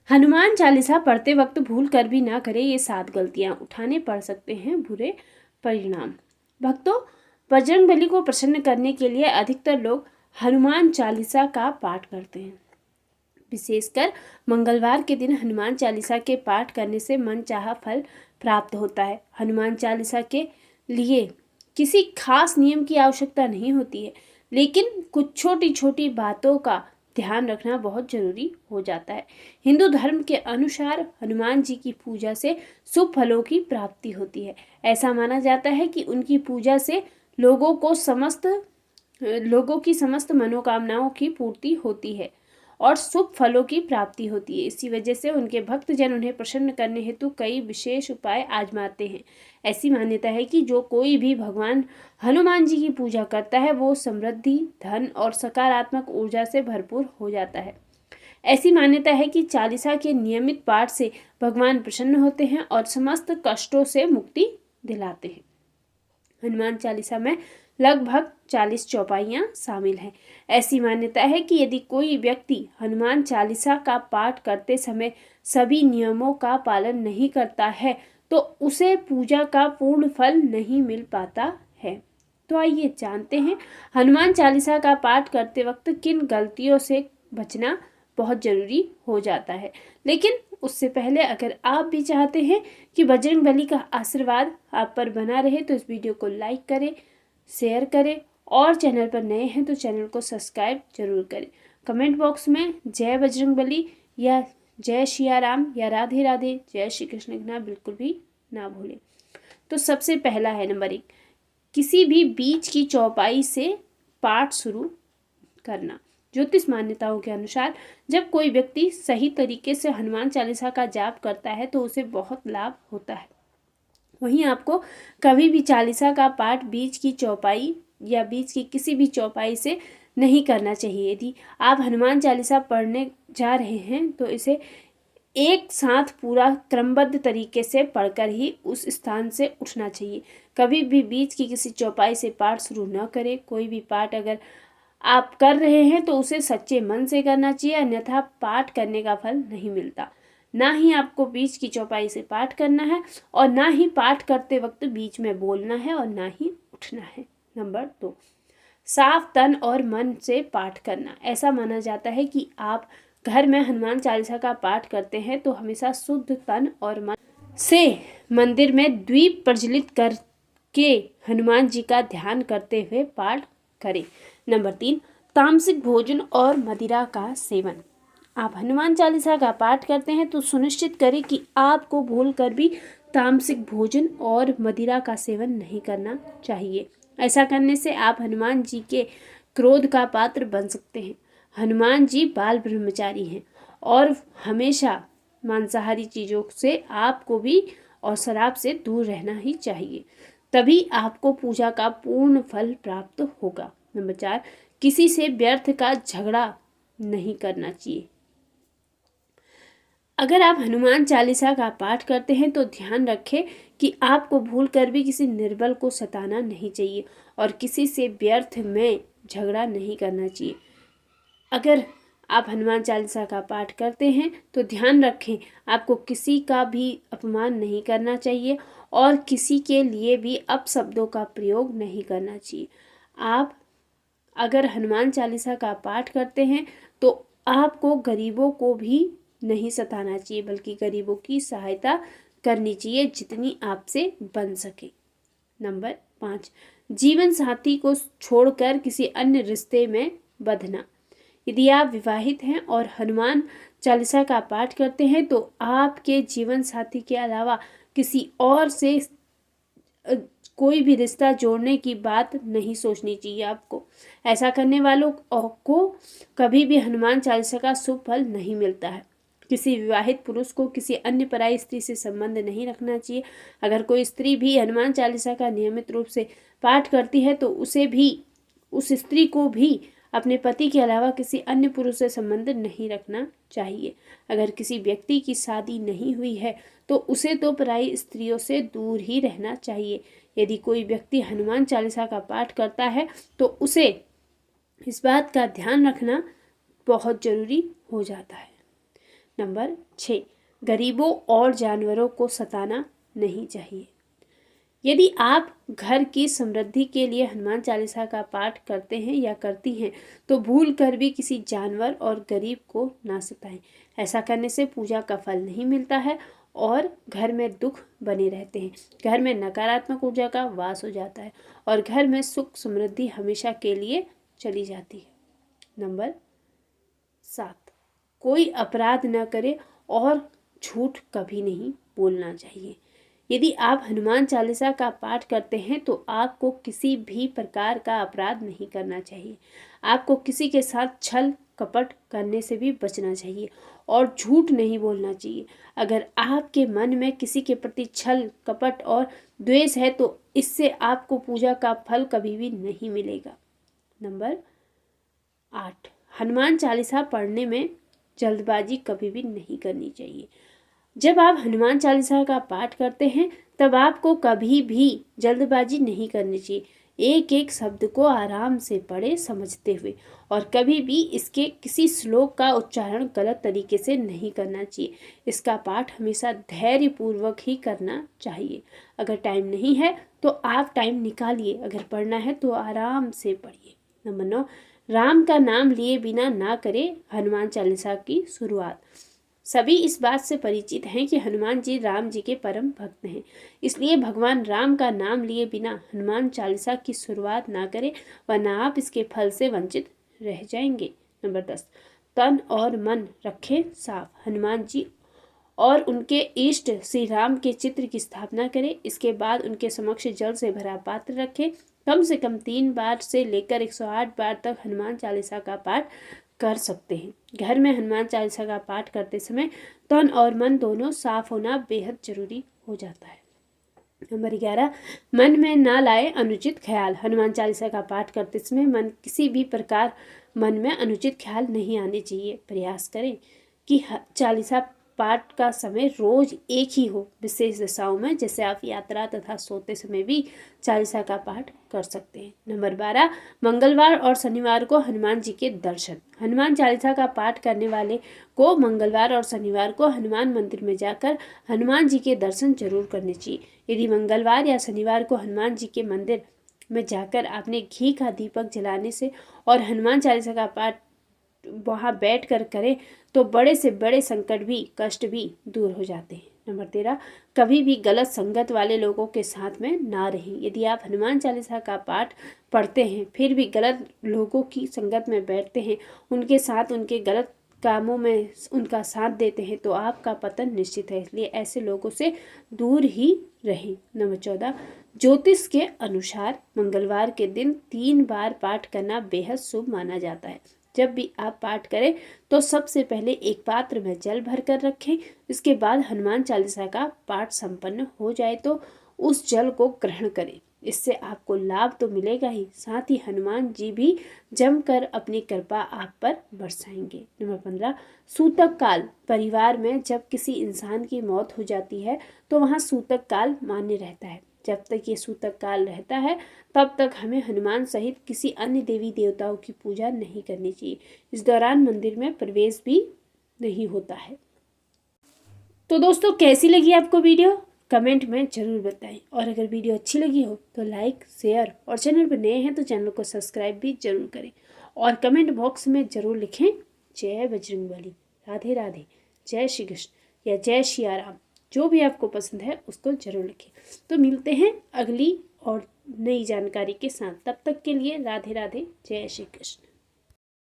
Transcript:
हनुमान चालीसा पढ़ते वक्त भूल कर भी ना करें ये 7 गलतियां, उठाने पड़ सकते हैं बुरे परिणाम। भक्तों, बजरंगबली को प्रसन्न करने के लिए अधिकतर लोग हनुमान चालीसा का पाठ करते हैं। विशेषकर मंगलवार के दिन हनुमान चालीसा के पाठ करने से मनचाहा फल प्राप्त होता है। हनुमान चालीसा के लिए किसी खास नियम की आवश्यकता नहीं होती है, लेकिन कुछ छोटी छोटी बातों का ध्यान रखना बहुत जरूरी हो जाता है। हिंदू धर्म के अनुसार हनुमान जी की पूजा से शुभ फलों की प्राप्ति होती है। ऐसा माना जाता है कि उनकी पूजा से लोगों की समस्त मनोकामनाओं की पूर्ति होती है और शुभ फलों की प्राप्ति होती है। इसी वजह से उनके भक्तजन उन्हें प्रसन्न करने हेतु कई विशेष उपाय आजमाते हैं। ऐसी मान्यता है कि जो कोई भी भगवान हनुमान जी की पूजा करता है वो समृद्धि, धन और सकारात्मक ऊर्जा से भरपूर हो जाता है। ऐसी मान्यता है कि चालीसा के नियमित पाठ से भगवान प्रसन्न होते हैं और समस्त कष्टों से मुक्ति दिलाते हैं। हनुमान चालीसा में लगभग 40 चौपाइयाँ शामिल हैं। ऐसी मान्यता है कि यदि कोई व्यक्ति हनुमान चालीसा का पाठ करते समय सभी नियमों का पालन नहीं करता है तो उसे पूजा का पूर्ण फल नहीं मिल पाता है। तो आइए जानते हैं हनुमान चालीसा का पाठ करते वक्त किन गलतियों से बचना बहुत जरूरी हो जाता है। लेकिन उससे पहले अगर आप भी चाहते हैं कि बजरंगबली का आशीर्वाद आप पर बना रहे तो इस वीडियो को लाइक करें, शेयर करें और चैनल पर नए हैं तो चैनल को सब्सक्राइब जरूर करें। कमेंट बॉक्स में जय बजरंगबली या जय सिया राम या राधे राधे जय श्री कृष्ण लिखना बिल्कुल भी ना भूलें। तो सबसे पहला है नंबर 1, किसी भी बीच की चौपाई से पाठ शुरू करना। ज्योतिष मान्यताओं के अनुसार जब कोई व्यक्ति सही तरीके से हनुमान चालीसा का जाप करता है तो उसे बहुत लाभ होता है। वहीं आपको कभी भी चालीसा का पाठ बीच की चौपाई या बीच की किसी भी चौपाई से नहीं करना चाहिए। यदि आप हनुमान चालीसा पढ़ने जा रहे हैं तो इसे एक साथ पूरा क्रमबद्ध तरीके से पढ़कर ही उस स्थान से उठना चाहिए। कभी भी बीच की किसी चौपाई से पाठ शुरू न करें। कोई भी पाठ अगर आप कर रहे हैं तो उसे सच्चे मन से करना चाहिए, अन्यथा पाठ करने का फल नहीं मिलता। ना ही आपको बीच की चौपाई से पाठ करना है और ना ही पाठ करते वक्त बीच में बोलना है और ना ही उठना है। नंबर 2, साफ तन और मन से पाठ करना। ऐसा माना जाता है कि आप घर में हनुमान चालीसा का पाठ करते हैं तो हमेशा शुद्ध तन और मन से मंदिर में दीप प्रज्वलित करके हनुमान जी का ध्यान करते हुए पाठ करें। नंबर 3, तामसिक भोजन और मदिरा का सेवन। आप हनुमान चालीसा का पाठ करते हैं तो सुनिश्चित करें कि आपको भूलकर भी तामसिक भोजन और मदिरा का सेवन नहीं करना चाहिए। ऐसा करने से आप हनुमान जी के क्रोध का पात्र बन सकते हैं। हनुमान जी बाल ब्रह्मचारी हैं और हमेशा मांसाहारी चीज़ों से आपको भी और शराब से दूर रहना ही चाहिए, तभी आपको पूजा का पूर्ण फल प्राप्त होगा। नंबर 4, किसी से व्यर्थ का झगड़ा नहीं करना चाहिए। अगर आप हनुमान चालीसा का पाठ करते हैं तो ध्यान रखें कि आपको भूलकर भी किसी निर्बल को सताना नहीं चाहिए और किसी से व्यर्थ में झगड़ा नहीं करना चाहिए। अगर आप हनुमान चालीसा का पाठ करते हैं तो ध्यान रखें आपको किसी का भी अपमान नहीं करना चाहिए और किसी के लिए भी अपशब्दों का प्रयोग नहीं करना चाहिए। आप अगर हनुमान चालीसा का पाठ करते हैं तो आपको गरीबों को भी नहीं सताना चाहिए, बल्कि गरीबों की सहायता करनी चाहिए जितनी आपसे बन सके। नंबर 5, जीवन साथी को छोड़कर किसी अन्य रिश्ते में बंधना। यदि आप विवाहित हैं और हनुमान चालीसा का पाठ करते हैं तो आपके जीवन साथी के अलावा किसी और से कोई भी रिश्ता जोड़ने की बात नहीं सोचनी चाहिए आपको। ऐसा करने वालों को कभी भी हनुमान चालीसा का शुभ फल नहीं मिलता है। किसी विवाहित पुरुष को किसी अन्य पराई स्त्री से संबंध नहीं रखना चाहिए। अगर कोई स्त्री भी हनुमान चालीसा का नियमित रूप से पाठ करती है तो उस स्त्री को भी अपने पति के अलावा किसी अन्य पुरुष से संबंध नहीं रखना चाहिए। अगर किसी व्यक्ति की शादी नहीं हुई है तो उसे तो पराई स्त्रियों से दूर ही रहना चाहिए। यदि कोई व्यक्ति हनुमान चालीसा का पाठ करता है तो उसे इस बात का ध्यान रखना बहुत जरूरी हो जाता है। नंबर 6, गरीबों और जानवरों को सताना नहीं चाहिए। यदि आप घर की समृद्धि के लिए हनुमान चालीसा का पाठ करते हैं या करती हैं तो भूल कर भी किसी जानवर और गरीब को ना सताएं। ऐसा करने से पूजा का फल नहीं मिलता है और घर में दुख बने रहते हैं। घर में नकारात्मक ऊर्जा का वास हो जाता है और घर में सुख समृद्धि हमेशा के लिए चली जाती है। नंबर 7, कोई अपराध न करे और झूठ कभी नहीं बोलना चाहिए। यदि आप हनुमान चालीसा का पाठ करते हैं तो आपको किसी भी प्रकार का अपराध नहीं करना चाहिए। आपको किसी के साथ छल कपट करने से भी बचना चाहिए और झूठ नहीं बोलना चाहिए। अगर आपके मन में किसी के प्रति छल कपट और द्वेष है तो इससे आपको पूजा का फल कभी भी नहीं मिलेगा। नंबर 8, हनुमान चालीसा पढ़ने में जल्दबाजी कभी भी नहीं करनी चाहिए। जब आप हनुमान चालीसा का पाठ करते हैं तब आपको कभी भी जल्दबाजी नहीं करनी चाहिए। एक एक शब्द को आराम से पढ़े समझते हुए और कभी भी इसके किसी श्लोक का उच्चारण गलत तरीके से नहीं करना चाहिए। इसका पाठ हमेशा धैर्यपूर्वक ही करना चाहिए। अगर टाइम नहीं है तो आप टाइम निकालिए, अगर पढ़ना है तो आराम से पढ़िए। नंबर 9, राम का नाम लिए बिना ना करें हनुमान चालीसा की शुरुआत। सभी इस बात से परिचित हैं कि हनुमान जी राम जी के परम भक्त हैं, इसलिए भगवान राम का नाम लिए बिना हनुमान चालीसा की शुरुआत ना करें वरना आप इसके फल से वंचित रह जाएंगे। नंबर 10, तन और मन रखें साफ। हनुमान जी और उनके इष्ट श्री राम के चित्र की स्थापना करें। इसके बाद उनके समक्ष जल से भरा पात्र रखें। कम से कम 3 बार से लेकर 108 बार तक हनुमान चालीसा का पाठ कर सकते हैं। घर में हनुमान चालीसा का पाठ करते समय तन और मन दोनों साफ होना बेहद जरूरी हो जाता है। नंबर 11, मन में ना लाए अनुचित ख्याल। हनुमान चालीसा का पाठ करते समय मन किसी भी प्रकार मन में अनुचित ख्याल नहीं आने चाहिए। प्रयास करें कि चालीसा पाठ का समय रोज एक ही हो। विशेष दशाओं में जैसे आप यात्रा तथा सोते समय भी चालीसा का पाठ कर सकते हैं। नंबर 12, मंगलवार और शनिवार को हनुमान जी के दर्शन। हनुमान चालीसा का पाठ करने वाले को मंगलवार और शनिवार को हनुमान मंदिर में जाकर हनुमान जी के दर्शन जरूर करने चाहिए। यदि मंगलवार या शनिवार को हनुमान जी के मंदिर में जाकर आपने घी का दीपक जलाने से और हनुमान चालीसा का पाठ वहाँ बैठ कर करें तो बड़े से बड़े संकट भी कष्ट भी दूर हो जाते हैं। नंबर 13, कभी भी गलत संगत वाले लोगों के साथ में ना रहें। यदि आप हनुमान चालीसा का पाठ पढ़ते हैं फिर भी गलत लोगों की संगत में बैठते हैं, उनके साथ उनके गलत कामों में उनका साथ देते हैं तो आपका पतन निश्चित है, इसलिए ऐसे लोगों से दूर ही रहें। नंबर 14, ज्योतिष के अनुसार मंगलवार के दिन 3 बार पाठ करना बेहद शुभ माना जाता है। जब भी आप पाठ करें तो सबसे पहले एक पात्र में जल भर कर रखें। इसके बाद हनुमान चालीसा का पाठ संपन्न हो जाए तो उस जल को ग्रहण करें। इससे आपको लाभ तो मिलेगा ही, साथ ही हनुमान जी भी जमकर अपनी कृपा आप पर बरसाएंगे। नंबर 15, सूतक काल। परिवार में जब किसी इंसान की मौत हो जाती है तो वहाँ सूतक काल मान्य रहता है। जब तक ये सूतक काल रहता है तब तक हमें हनुमान सहित किसी अन्य देवी देवताओं की पूजा नहीं करनी चाहिए। इस दौरान मंदिर में प्रवेश भी नहीं होता है। तो दोस्तों, कैसी लगी आपको वीडियो कमेंट में जरूर बताएं और अगर वीडियो अच्छी लगी हो तो लाइक शेयर और चैनल पर नए हैं तो चैनल को सब्सक्राइब भी जरूर करें और कमेंट बॉक्स में जरूर लिखें जय बजरंगबली, राधे राधे, जय श्री कृष्ण या जय सिया राम। जो भी आपको पसंद है उसको जरूर लिखें। तो मिलते हैं अगली और नई जानकारी के साथ, तब तक के लिए राधे राधे, जय श्री कृष्ण।